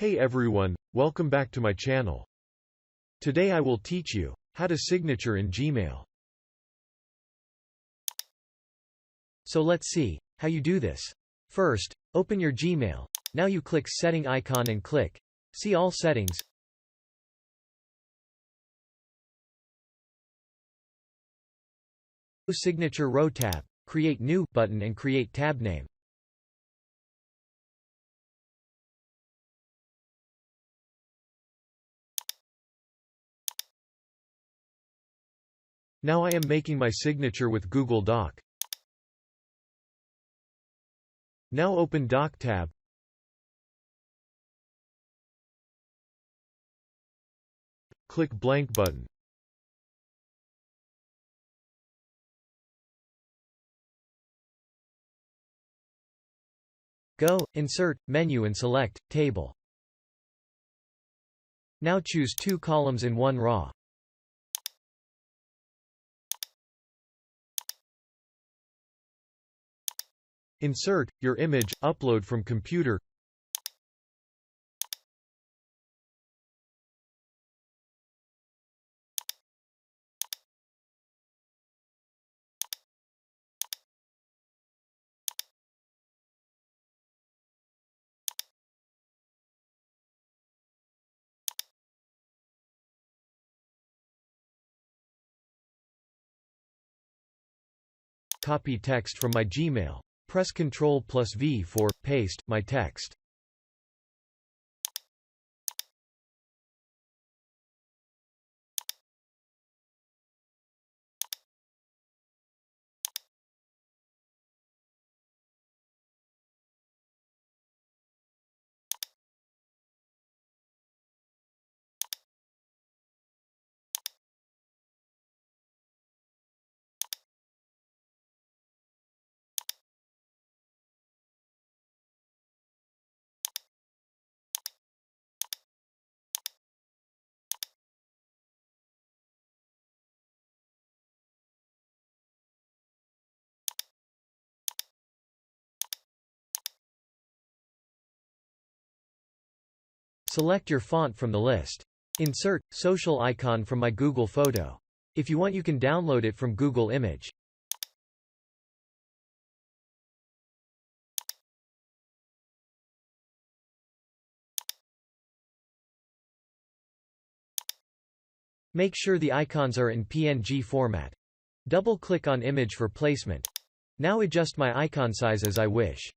Hey everyone, welcome back to my channel. Today I will teach you how to signature in Gmail. So let's see how you do this. First, open your Gmail. Now you click Setting icon and click See all settings. Signature row tab. Create new button and create tab name. Now I am making my signature with Google Doc. Now open Doc tab. Click blank button. Go, Insert, Menu and select Table. Now choose 2 columns in 1 row. Insert your image, upload from computer. Copy text from my Gmail. Press Ctrl+V for paste my text. Select your font from the list. Insert social icon from my Google photo. If you want, you can download it from Google Image. Make sure the icons are in PNG format. Double-click on image for placement. Now adjust my icon size as I wish.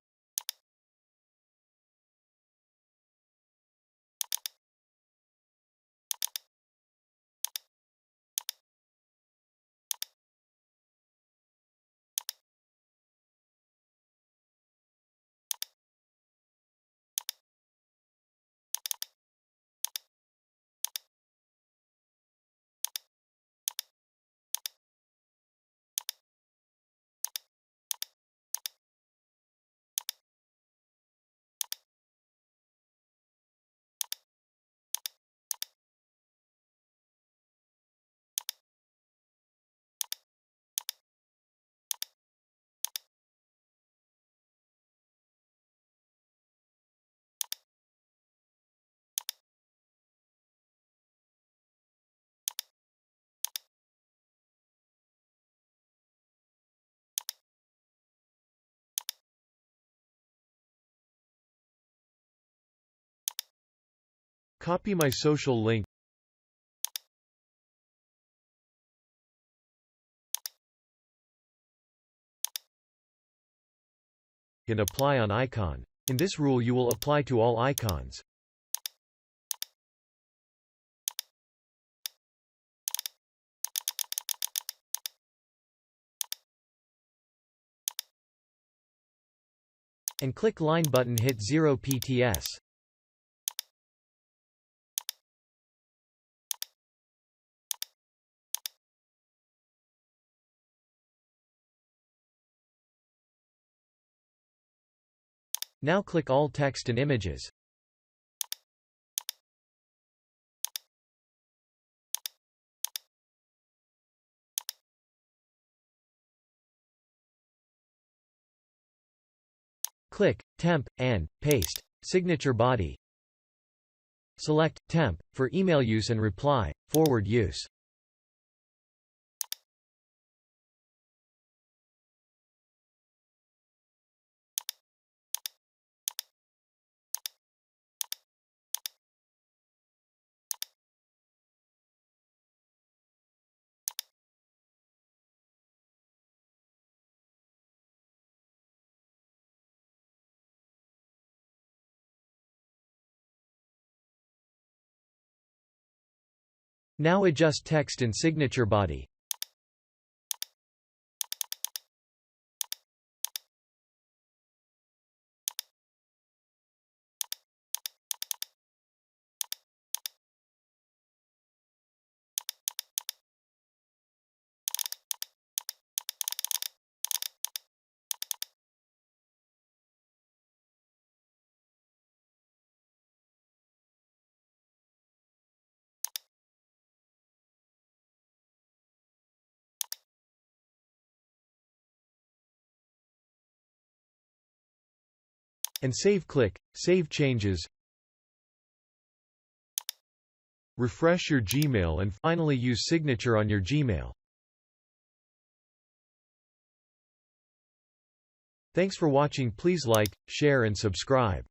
Copy my social link and apply on icon. In this rule you will apply to all icons. And click line button, hit 0 pts. Now click all text and images. Click temp and paste signature body. Select Temp for email use and reply, forward use. Now adjust text in signature body. And save. Click Save Changes. Refresh your Gmail and finally use signature on your Gmail. Thanks for watching. Please like, share and subscribe.